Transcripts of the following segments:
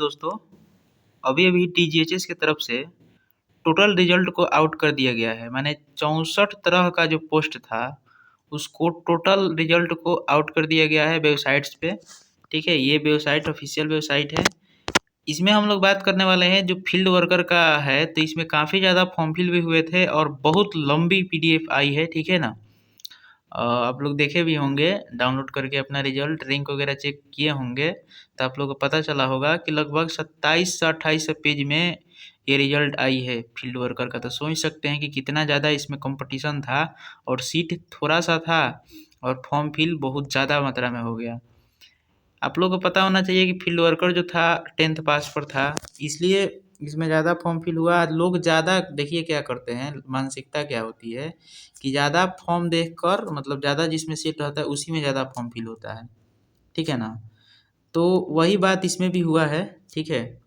दोस्तों, अभी अभी टीजीएचएस की तरफ से टोटल रिजल्ट को आउट कर दिया गया है। माने 64 तरह का जो पोस्ट था उसको टोटल रिजल्ट को आउट कर दिया गया है वेबसाइट्स पे। ठीक है, ये वेबसाइट ऑफिशियल वेबसाइट है। इसमें हम लोग बात करने वाले हैं जो फील्ड वर्कर का है, तो इसमें काफ़ी ज़्यादा फॉर्म फिल भी हुए थे और बहुत लंबी पीडीएफ आई है। ठीक है ना, आप लोग देखे भी होंगे डाउनलोड करके अपना रिजल्ट रैंक वगैरह चेक किए होंगे, तो आप लोग को पता चला होगा कि लगभग 27 से 28 पेज में ये रिजल्ट आई है फील्ड वर्कर का। तो सोच सकते हैं कि कितना ज़्यादा इसमें कंपटीशन था और सीट थोड़ा सा था और फॉर्म फिल बहुत ज़्यादा मात्रा में हो गया। आप लोग को पता होना चाहिए कि फील्ड वर्कर जो था 10th पास पर था, इसलिए इसमें ज़्यादा फॉर्म फिल हुआ। लोग ज़्यादा देखिए क्या करते हैं, मानसिकता क्या होती है कि ज़्यादा फॉर्म देखकर मतलब ज़्यादा जिसमें सीट रहता है उसी में ज़्यादा फॉर्म फिल होता है। ठीक है ना, तो वही बात इसमें भी हुआ है। ठीक है,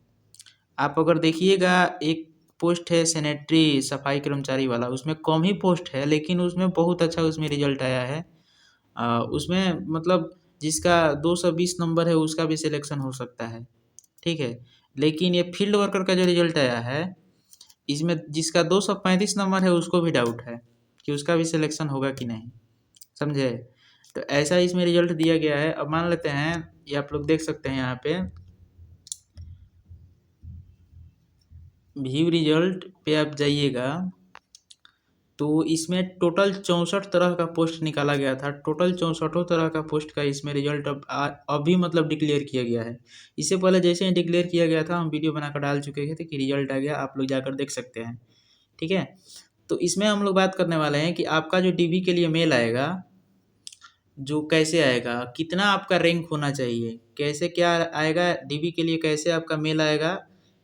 आप अगर देखिएगा एक पोस्ट है सैनिटरी सफाई कर्मचारी वाला, उसमें कम ही पोस्ट है लेकिन उसमें बहुत अच्छा उसमें रिजल्ट आया है। उसमें मतलब जिसका 220 नंबर है उसका भी सिलेक्शन हो सकता है। ठीक है, लेकिन ये फील्ड वर्कर का जो रिजल्ट आया है इसमें जिसका 235 नंबर है उसको भी डाउट है कि उसका भी सिलेक्शन होगा कि नहीं। समझे, तो ऐसा इसमें रिजल्ट दिया गया है। अब मान लेते हैं, ये आप लोग देख सकते हैं यहाँ पे व्यू रिजल्ट पे आप जाइएगा तो इसमें टोटल 64 तरह का पोस्ट निकाला गया था। टोटल 64 तरह का पोस्ट का इसमें रिजल्ट अभी मतलब डिक्लेयर किया गया है। इससे पहले जैसे ही डिक्लेयर किया गया था हम वीडियो बनाकर डाल चुके थे कि रिजल्ट आ गया, आप लोग जाकर देख सकते हैं। ठीक है, तो इसमें हम लोग बात करने वाले हैं कि आपका जो डीबी के लिए मेल आएगा, जो कैसे आएगा, कितना आपका रैंक होना चाहिए, कैसे क्या आएगा डीबी के लिए, कैसे आपका मेल आएगा,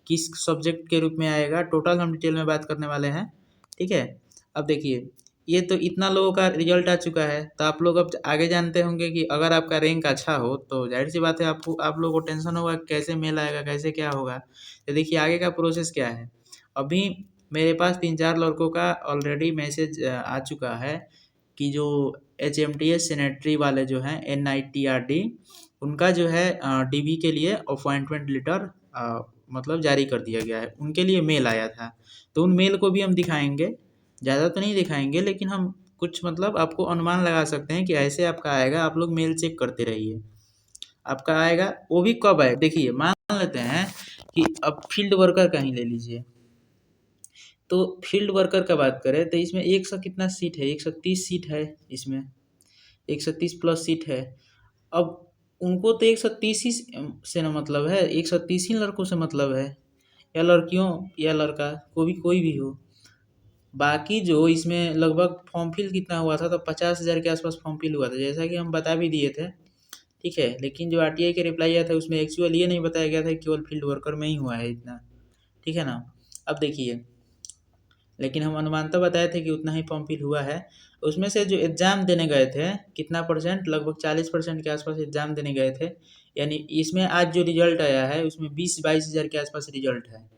किस सब्जेक्ट के रूप में आएगा, टोटल हम डिटेल में बात करने वाले हैं। ठीक है, अब देखिए ये तो इतना लोगों का रिजल्ट आ चुका है, तो आप लोग अब आगे जानते होंगे कि अगर आपका रैंक अच्छा हो तो जाहिर सी बात है आपको आप लोगों को टेंशन होगा कैसे मेल आएगा, कैसे क्या होगा। तो देखिए आगे का प्रोसेस क्या है। अभी मेरे पास 3-4 लड़कों का ऑलरेडी मैसेज आ चुका है कि जो HMTS सैनिटरी वाले जो हैं NITRD, उनका जो है डीबी के लिए अपॉइंटमेंट लेटर मतलब जारी कर दिया गया है। उनके लिए मेल आया था, तो उन मेल को भी हम दिखाएंगे। ज़्यादा तो नहीं दिखाएंगे लेकिन हम कुछ मतलब आपको अनुमान लगा सकते हैं कि ऐसे आपका आएगा। आप लोग मेल चेक करते रहिए, आपका आएगा। वो भी कब आएगा देखिए, मान लेते हैं कि अब फील्ड वर्कर का ही ले लीजिए, तो फील्ड वर्कर का बात करें तो इसमें 100 कितना सीट है, 130 सीट है इसमें, 130 प्लस सीट है। अब उनको तो 130 ही से ना मतलब है, 130 ही लड़कों से मतलब है, या लड़कियों या लड़का कोई भी हो। बाकी जो इसमें लगभग फॉर्म फिल कितना हुआ था, तो 50,000 के आसपास फॉर्म फिल हुआ था, जैसा कि हम बता भी दिए थे। ठीक है, लेकिन जो RTI के रिप्लाई आया था उसमें एक्चुअल ये नहीं बताया गया था कि केवल फील्ड वर्कर में ही हुआ है इतना। ठीक है ना, अब देखिए, लेकिन हम अनुमानतः बताए थे कि उतना ही फॉर्म फिल हुआ है। उसमें से जो एग्ज़ाम देने गए थे कितना परसेंट, लगभग 40% के आसपास एग्ज़ाम देने गए थे। यानी इसमें आज जो रिजल्ट आया है उसमें 20-22 हज़ार के आसपास रिजल्ट है।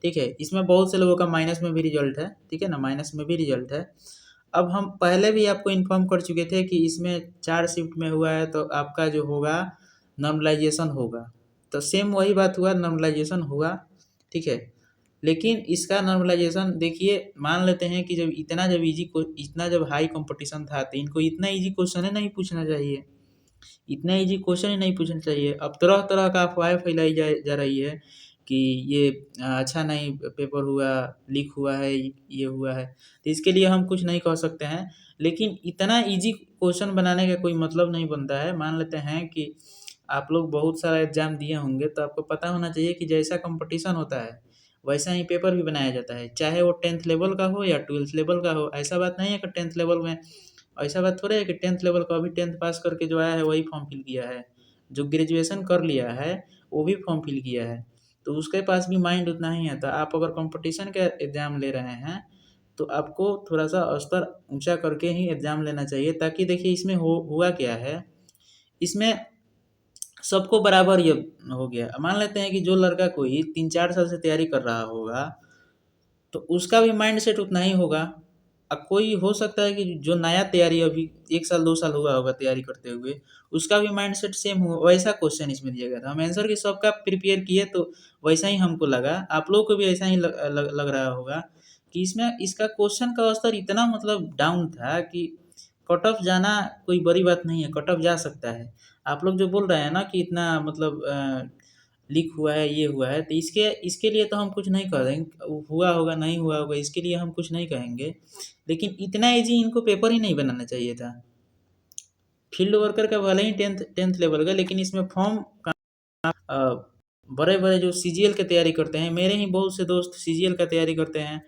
ठीक है, इसमें बहुत से लोगों का माइनस में भी रिजल्ट है। ठीक है ना, माइनस में भी रिजल्ट है। अब हम पहले भी आपको इन्फॉर्म कर चुके थे कि इसमें 4 शिफ्ट में हुआ है, तो आपका जो होगा नॉर्मलाइजेशन होगा। तो सेम वही बात हुआ, नॉर्मलाइजेशन हुआ। ठीक है, लेकिन इसका नॉर्मलाइजेशन देखिए, मान लेते हैं कि इतना जब हाई कंपटीशन था तो इनको इतना इजी क्वेश्चन ही नहीं पूछना चाहिए, इतना इजी क्वेश्चन ही नहीं पूछना चाहिए। अब तरह तरह का अफवाहें फैलाई जा रही है कि ये अच्छा नहीं पेपर हुआ, लीक हुआ है, ये हुआ है। तो इसके लिए हम कुछ नहीं कह सकते हैं, लेकिन इतना इजी क्वेश्चन बनाने का कोई मतलब नहीं बनता है। मान लेते हैं कि आप लोग बहुत सारा एग्जाम दिए होंगे, तो आपको पता होना चाहिए कि जैसा कंपटीशन होता है वैसा ही पेपर भी बनाया जाता है, चाहे वो 10th लेवल का हो या 12th लेवल का हो। ऐसा बात नहीं है कि 10th लेवल में, ऐसा बात थोड़ा है कि 10th लेवल का अभी 10th पास करके जो आया है वही फॉर्म फिल किया है। जो ग्रेजुएशन कर लिया है वो भी फॉर्म फिल किया है, तो उसके पास भी माइंड उतना ही है। तो आप अगर कंपटीशन का एग्ज़ाम ले रहे हैं तो आपको थोड़ा सा स्तर ऊंचा करके ही एग्ज़ाम लेना चाहिए, ताकि देखिए इसमें हुआ क्या है, इसमें सबको बराबर ये हो गया। मान लेते हैं कि जो लड़का कोई 3-4 साल से तैयारी कर रहा होगा तो उसका भी माइंड सेट उतना ही होगा। कोई हो सकता है कि जो नया तैयारी अभी 1 साल 2 साल हुआ होगा तैयारी करते हुए, उसका भी माइंडसेट सेम हो वैसा क्वेश्चन इसमें दिया गया था। हम आंसर की सबका प्रिपेयर किए तो वैसा ही हमको लगा, आप लोगों को भी ऐसा ही लग रहा होगा कि इसमें इसका क्वेश्चन का स्तर इतना मतलब डाउन था कि कट ऑफ जाना कोई बड़ी बात नहीं है, कट ऑफ जा सकता है। आप लोग जो बोल रहे हैं ना कि इतना मतलब लीक हुआ है, ये हुआ है, तो इसके इसके लिए तो हम कुछ नहीं कहेंगे, हुआ होगा नहीं हुआ होगा इसके लिए हम कुछ नहीं कहेंगे, लेकिन इतना ईजी इनको पेपर ही नहीं बनाना चाहिए था। फील्ड वर्कर का भले ही टेंथ लेवल का, लेकिन इसमें फॉर्म का बड़े बड़े जो सीजीएल की तैयारी करते हैं, मेरे ही बहुत से दोस्त सीजीएल का तैयारी करते हैं,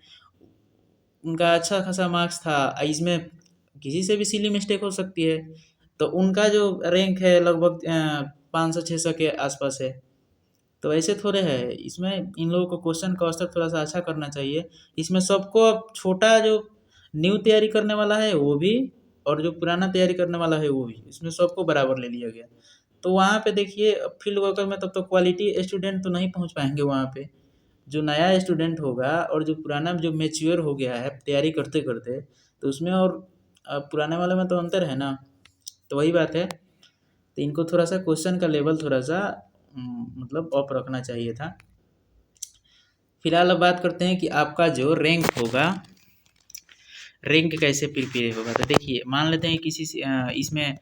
उनका अच्छा खासा मार्क्स था। इसमें किसी से भी सिली मिस्टेक हो सकती है, तो उनका जो रैंक है लगभग 500-600 के आसपास है। तो ऐसे थोड़े है, इसमें इन लोगों को क्वेश्चन का स्तर थोड़ा सा अच्छा करना चाहिए। इसमें सबको अब छोटा जो न्यू तैयारी करने वाला है वो भी, और जो पुराना तैयारी करने वाला है वो भी, इसमें सबको बराबर ले लिया गया। तो वहाँ पे देखिए फील्ड वर्कर में तब तो क्वालिटी स्टूडेंट तो नहीं पहुँच पाएंगे वहाँ पे। जो नया स्टूडेंट होगा और जो पुराना जो मैच्योर हो गया है तैयारी करते करते, तो उसमें और पुराने वाले में तो अंतर है ना। तो वही बात है, तो इनको थोड़ा सा क्वेश्चन का लेवल थोड़ा सा मतलब अप रखना चाहिए था। फिलहाल अब बात करते हैं कि आपका जो रैंक होगा, रैंक कैसे प्रिपेयर होगा। तो देखिए मान लेते हैं किसी इसमें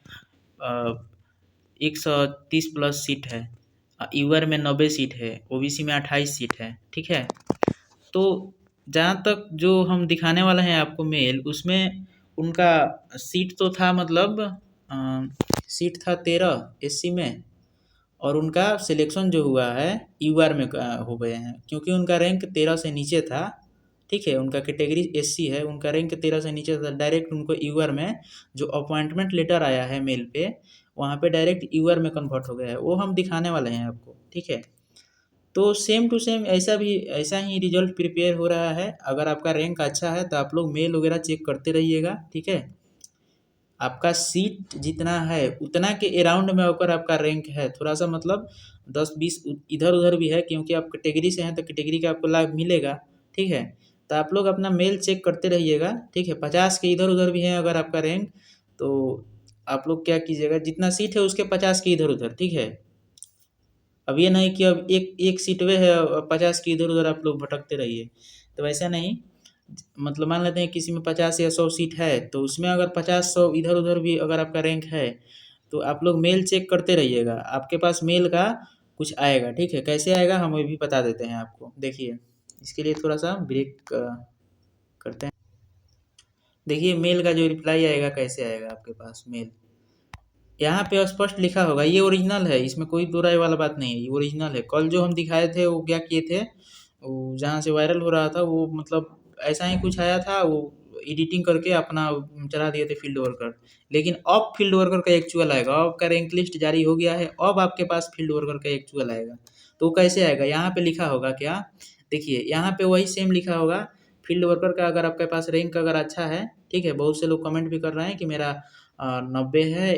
130 प्लस सीट है, यूआर में 90 सीट है, ओबीसी में 28 सीट है, ठीक है। तो जहाँ तक जो हम दिखाने वाले हैं आपको मेल, उसमें उनका सीट तो था मतलब सीट था 13 एससी में, और उनका सिलेक्शन जो हुआ है यूआर में हो गए हैं, क्योंकि उनका रैंक 13 से नीचे था, ठीक है। उनका कैटेगरी एससी है, उनका रैंक 13 से नीचे था, डायरेक्ट उनको यूआर में जो अपॉइंटमेंट लेटर आया है मेल पे, वहाँ पे डायरेक्ट यूआर में कन्वर्ट हो गया है, वो हम दिखाने वाले हैं आपको, ठीक है। तो सेम टू सेम ऐसा ही रिजल्ट प्रिपेयर हो रहा है। अगर आपका रैंक अच्छा है तो आप लोग मेल वगैरह चेक करते रहिएगा, ठीक है। आपका सीट जितना है उतना के अराउंड में होकर आपका रैंक है, थोड़ा सा मतलब 10-20 इधर उधर भी है, क्योंकि आप कैटेगरी से हैं तो कैटेगरी का आपको लाभ मिलेगा, ठीक है। तो आप लोग अपना मेल चेक करते रहिएगा, ठीक है। 50 के इधर उधर भी है अगर आपका रैंक, तो आप लोग क्या कीजिएगा, जितना सीट है उसके 50 के इधर उधर, ठीक है। अब ये नहीं कि अब एक एक सीट वे है 50 की इधर उधर आप लोग भटकते रहिए, तो वैसा नहीं। मतलब मान लेते हैं किसी में 50 या 100 सीट है, तो उसमें अगर 50-100 इधर उधर भी अगर आपका रैंक है, तो आप लोग मेल चेक करते रहिएगा, आपके पास मेल का कुछ आएगा, ठीक है। कैसे आएगा हम ये भी बता देते हैं आपको, देखिए इसके लिए थोड़ा सा ब्रेक करते हैं। देखिए मेल का जो रिप्लाई आएगा कैसे आएगा आपके पास मेल, यहाँ पे स्पष्ट लिखा होगा, ये ओरिजिनल है, इसमें कोई दो राय वाला बात नहीं है, ये ओरिजिनल है। कल जो हम दिखाए थे वो क्या किए थे, वो जहाँ से वायरल हो रहा था वो मतलब ऐसा ही कुछ आया था, वो एडिटिंग करके अपना चढ़ा दिए थे फील्ड वर्कर। लेकिन अब फील्ड वर्कर का एक्चुअल आएगा, अब आपका रैंक लिस्ट जारी हो गया है, अब आपके पास फील्ड वर्कर का एक्चुअल आएगा। तो वो कैसे आएगा, यहाँ पे लिखा होगा क्या, देखिए यहाँ पे वही सेम लिखा होगा। फील्ड वर्कर का अगर आपके पास रैंक अगर अच्छा है, ठीक है, बहुत से लोग कमेंट भी कर रहे हैं कि मेरा 90 है,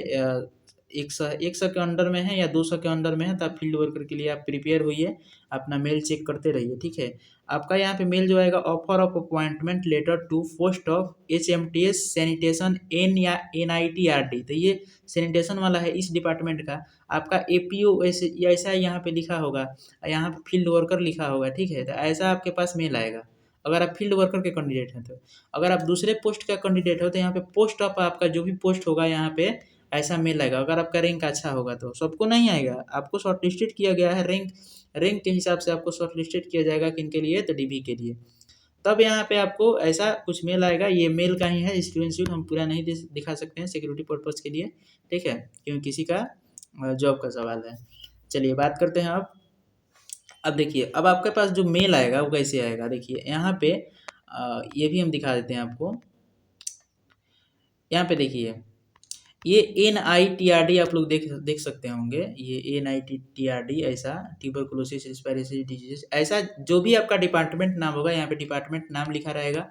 100 के अंडर में है या 200 के अंडर में है, तो आप फील्ड वर्कर के लिए आप प्रिपेयर होइए, अपना मेल चेक करते रहिए, ठीक है। आपका यहाँ पे मेल जो आएगा, offer of appointment letter to post of HMTS sanitation and या NITRD, तो ये सैनिटेशन वाला है इस डिपार्टमेंट का। आपका APO ऐसा यहाँ पे लिखा होगा, यहाँ पे फील्ड वर्कर लिखा होगा, ठीक है। तो ऐसा आपके पास मेल आएगा अगर आप फील्ड वर्कर के कैंडिडेट हैं तो। अगर आप दूसरे पोस्ट का कैंडिडेट हो तो यहाँ पे पोस्ट ऑफ आपका जो भी पोस्ट होगा यहाँ पे ऐसा मेल आएगा। अगर आपका रैंक अच्छा होगा तो, सबको नहीं आएगा, आपको शॉर्ट लिस्टेड किया गया है, रैंक के हिसाब से आपको शॉर्ट लिस्टेड किया जाएगा, किन के लिए, तो DB के लिए। तब यहाँ पे आपको ऐसा कुछ मेल आएगा, ये मेल का ही है, स्क्रीनशॉट हम पूरा नहीं दिखा सकते हैं सिक्योरिटी पर्पज़ के लिए, ठीक है, क्योंकि किसी का जॉब का सवाल है। चलिए बात करते हैं अब देखिए, अब आपके पास जो मेल आएगा वो कैसे आएगा, देखिए यहाँ पे ये भी हम दिखा देते हैं आपको। यहाँ पे देखिए ये NITRD आप लोग देख सकते होंगे, ये NITRD ऐसा ट्यूबरकुलोसिस रेस्पिरेटरी डिजीज, ऐसा जो भी आपका डिपार्टमेंट नाम होगा यहाँ पे डिपार्टमेंट नाम लिखा रहेगा,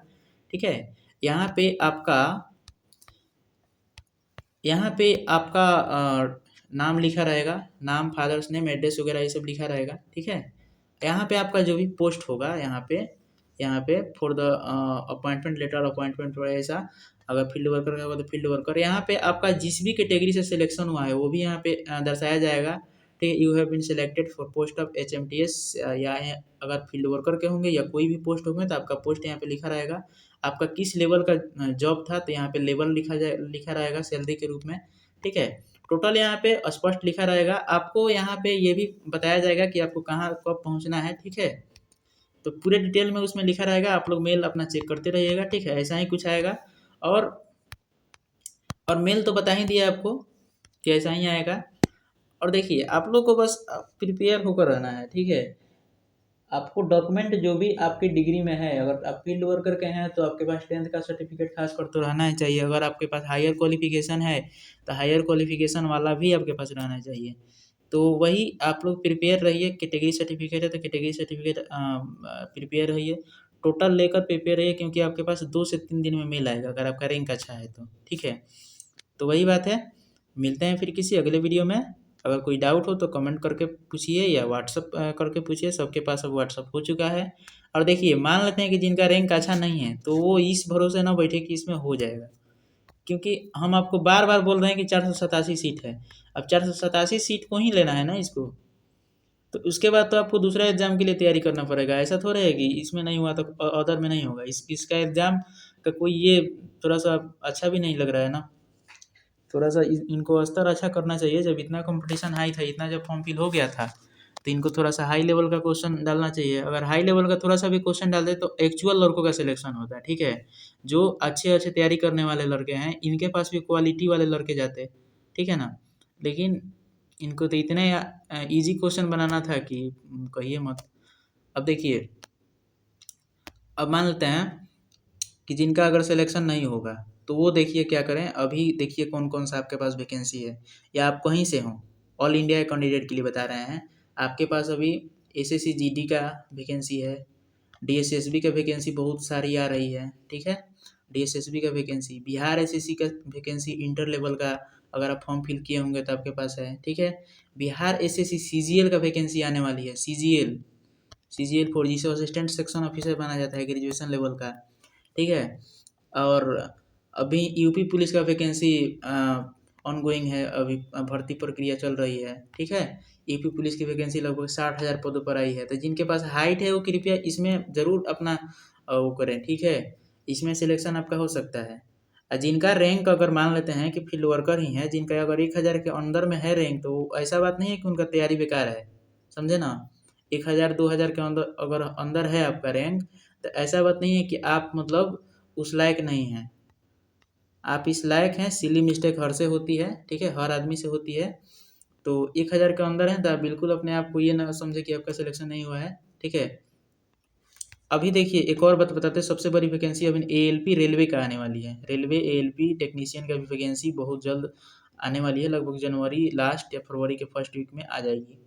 ठीक है। यहाँ पे आपका नाम लिखा रहेगा, नाम, फादर्स नेम, एड्रेस वगैरह ये सब लिखा रहेगा, ठीक है। यहाँ पे आपका जो भी पोस्ट होगा यहाँ पे यहाँ पे for the appointment letter, appointment ऐसा, अगर फील्ड वर्कर का होगा तो फील्ड वर्कर, यहाँ पे आपका जिस भी कैटेगरी से सिलेक्शन हुआ है वो भी यहाँ पे दर्शाया जाएगा। ठीक है, you have been selected for post of HMTS, या अगर फील्ड वर्कर के होंगे या कोई भी पोस्ट होंगे तो आपका पोस्ट यहाँ पे लिखा रहेगा। आपका किस लेवल का जॉब था तो यहाँ पे लेवल लिखा रहेगा सैलरी के रूप में। ठीक है, टोटल यहाँ पे स्पष्ट लिखा रहेगा। आपको यहाँ पे ये भी बताया जाएगा कि आपको कहाँ कब पहुँचना है। ठीक है, तो पूरे डिटेल में उसमें लिखा रहेगा, आप लोग मेल अपना चेक करते रहिएगा। ठीक है, ऐसा ही कुछ आएगा। और मेल तो बता ही दिया आपको कि ऐसा ही आएगा। और देखिए आप लोग को बस प्रिपेयर होकर रहना है। ठीक है, आपको डॉक्यूमेंट जो भी आपकी डिग्री में है, अगर आप फील्ड वर्कर के हैं तो आपके पास 10th का सर्टिफिकेट खास कर तो रहना ही चाहिए। अगर आपके पास हायर क्वालिफिकेशन है तो हायर क्वालिफिकेशन वाला भी आपके पास रहना चाहिए। तो वही आप लोग प्रिपेयर रहिए। कैटेगरी सर्टिफिकेट है तो कैटेगरी सर्टिफिकेट प्रिपेयर रहिए, टोटल लेकर प्रिपेयर रहिए, क्योंकि आपके पास 2 से 3 दिन में मेल आएगा अगर आपका रैंक अच्छा है तो। ठीक है, तो वही बात है। मिलते हैं फिर किसी अगले वीडियो में। अगर कोई डाउट हो तो कमेंट करके पूछिए या व्हाट्सअप करके पूछिए, सबके पास अब व्हाट्सअप हो चुका है। और देखिए मान लेते हैं कि जिनका रैंक अच्छा नहीं है तो वो इस भरोसे ना बैठे कि इसमें हो जाएगा, क्योंकि हम आपको बार बार बोल रहे हैं कि 487 सीट है। अब 487 सीट को ही लेना है ना इसको, तो उसके बाद तो आपको दूसरा एग्जाम के लिए तैयारी करना पड़ेगा। ऐसा थोड़ा है कि इसमें नहीं हुआ तो अदर में नहीं होगा। इसका एग्जाम का कोई ये थोड़ा सा अच्छा भी नहीं लग रहा है ना। थोड़ा सा इनको स्तर अच्छा करना चाहिए। जब इतना कंपटीशन हाई था, इतना जब फॉर्म फिल हो गया था, तो इनको थोड़ा सा हाई लेवल का क्वेश्चन डालना चाहिए। अगर हाई लेवल का थोड़ा सा भी क्वेश्चन डाल दे तो एक्चुअल लड़कों का सिलेक्शन होता है। ठीक है, जो अच्छे अच्छे तैयारी करने वाले लड़के हैं इनके पास भी क्वालिटी वाले लड़के जाते हैं। ठीक है ना, लेकिन इनको तो इतने ईजी क्वेश्चन बनाना था कि कहिए मत। अब देखिए, अब मान लेते हैं कि जिनका अगर सिलेक्शन नहीं होगा तो वो देखिए क्या करें। अभी देखिए कौन कौन सा आपके पास वैकेंसी है, या आप कहीं से हों, ऑल इंडिया कैंडिडेट के लिए बता रहे हैं। आपके पास अभी SSC GD का वैकेंसी है, DSSB का वैकेंसी बहुत सारी आ रही है। ठीक है, DSSB का वैकेंसी, बिहार SSC का वैकेंसी इंटर लेवल का अगर आप फॉर्म फिल किए होंगे तो आपके पास है। ठीक है, बिहार SSC CGL का वैकेंसी आने वाली है। CGL फॉर जिसे असिस्टेंट सेक्शन ऑफिसर बना जाता है ग्रेजुएशन लेवल का। ठीक है, और अभी यूपी पुलिस का वैकेंसी ऑनगोइंग है, अभी भर्ती प्रक्रिया चल रही है। ठीक है, यूपी पुलिस की वैकेंसी लगभग 60,000 पदों पर आई है। तो जिनके पास हाइट है वो कृपया इसमें ज़रूर अपना वो करें। ठीक है, इसमें सिलेक्शन आपका हो सकता है। जिनका रैंक अगर मान लेते हैं कि फील्ड वर्कर ही है, जिनका अगर 1000 के अंदर में है रैंक, तो ऐसा बात नहीं है कि उनका तैयारी बेकार है। समझे ना, 1000 2000 के अंदर अगर अंदर है आपका रैंक तो ऐसा बात नहीं है कि आप मतलब उस लायक नहीं हैं। आप इस लायक हैं। सिली मिस्टेक हर से होती है। ठीक है, हर आदमी से होती है। तो 1000 के अंदर है तो आप बिल्कुल अपने आप को ये ना समझे कि आपका सिलेक्शन नहीं हुआ है। ठीक है, अभी देखिए एक और बात बताते हैं। सबसे बड़ी वैकेंसी अभी ALP रेलवे का आने वाली है। रेलवे ALP टेक्नीशियन का भी वैकेंसी बहुत जल्द आने वाली है, लगभग जनवरी लास्ट या फरवरी के फर्स्ट वीक में आ जाएगी।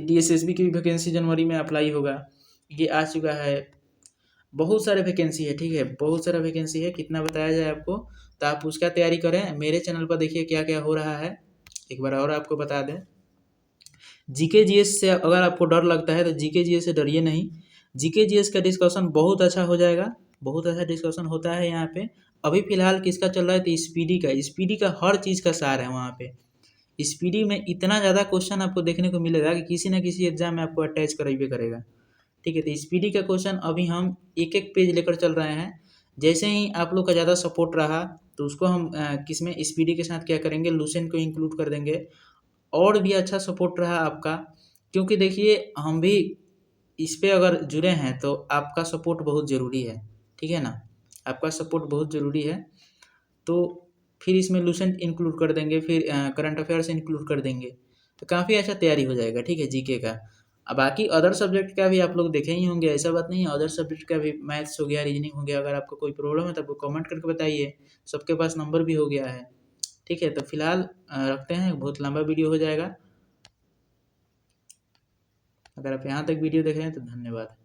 DSSB की भी वैकेंसी जनवरी में अप्लाई होगा, ये आ चुका है। बहुत सारे वैकेंसी है। ठीक है, बहुत सारा वैकेंसी है, कितना बताया जाए आपको, तो आप उसका तैयारी करें। मेरे चैनल पर देखिए क्या क्या हो रहा है। एक बार और आपको बता दें, GK GS से अगर आपको डर लगता है तो GK GS से डरिए नहीं। GK GS का डिस्कशन बहुत अच्छा हो जाएगा, बहुत अच्छा डिस्कशन होता है यहाँ पे। अभी फिलहाल किसका चल रहा है तो स्पीडी का हर चीज़ का सार है वहाँ पे। स्पीडी में इतना ज़्यादा क्वेश्चन आपको देखने को मिलेगा कि किसी न किसी एग्जाम में आपको अटैच कराइए करेगा। ठीक है, तो स्पीडी का क्वेश्चन अभी हम एक एक पेज लेकर चल रहे हैं। जैसे ही आप लोग का ज़्यादा सपोर्ट रहा तो उसको हम किसमें स्पीडी के साथ क्या करेंगे, लूसेंट को इंक्लूड कर देंगे। और भी अच्छा सपोर्ट रहा आपका, क्योंकि देखिए हम भी इस पे अगर जुड़े हैं तो आपका सपोर्ट बहुत ज़रूरी है। ठीक है ना, आपका सपोर्ट बहुत ज़रूरी है। तो फिर इसमें लूसेंट इंक्लूड कर देंगे, फिर करंट अफेयर्स इंक्लूड कर देंगे, तो काफ़ी अच्छा तैयारी हो जाएगा। ठीक है, GK का। अब बाकी अदर सब्जेक्ट का भी आप लोग देखे ही होंगे, ऐसा बात नहीं है। अदर सब्जेक्ट का भी मैथ्स हो गया, रीजनिंग हो गया। अगर आपको कोई प्रॉब्लम है तो आपको कमेंट करके बताइए, सबके पास नंबर भी हो गया है। ठीक है, तो फिलहाल रखते हैं, बहुत लंबा वीडियो हो जाएगा। अगर आप यहाँ तक वीडियो देख रहे हैं तो धन्यवाद।